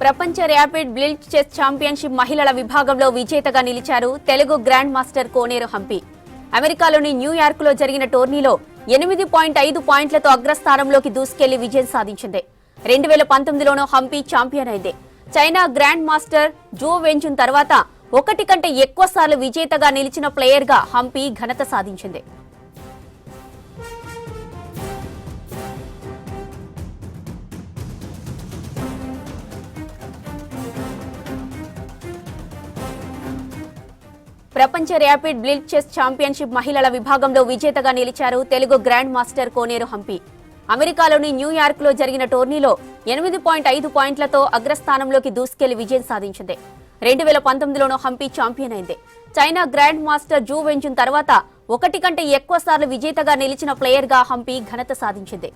ప్రపంచ rapid blitz chess championship మహిళల విభాగంలో విజేతగా నిలిచారు తెలుగు గ్రాండ్ మాస్టర్ కోనేరు హంపి. అమెరికాలోని న్యూయార్క్ లో జరిగిన టోర్నీలో 8.5 పాయింట్లతో అగ్రస్థానంలోకి దూసుకెళ్లి విజయం సాధించింది. 2019లోనూ హంపి ఛాంపియన్ అయింది. చైనా గ్రాండ్ మాస్టర్ జో వెంజున్ తర్వాత ఒకటి కంటే ఎక్కువ సార్లు విజేతగా నిలిచిన ప్లేయర్ గా హంపి ఘనత సాధించింది. ప్రపంచ ర్యాపిడ్ బ్లిట్జ్ చెస్ ఛాంపియన్షిప్ మహిళల విభాగంలో విజేతగా నిలిచారు తెలుగు గ్రాండ్ మాస్టర్ కోనేరు హంపి. అమెరికాలోని న్యూయార్క్ లో జరిగిన టోర్నీలో 8.5 పాయింట్లతో అగ్రస్థానంలోకి దూసుకెళ్లి విజయం సాధించింది. 2019లోనూ హంపి ఛాంపియన్ అయింది. చైనా గ్రాండ్ మాస్టర్ జూ వెంజున్ తర్వాత ఒకటి కంటే ఎక్కువ సార్లు విజేతగా నిలిచిన ప్లేయర్ గా హంపి ఘనత సాధించింది.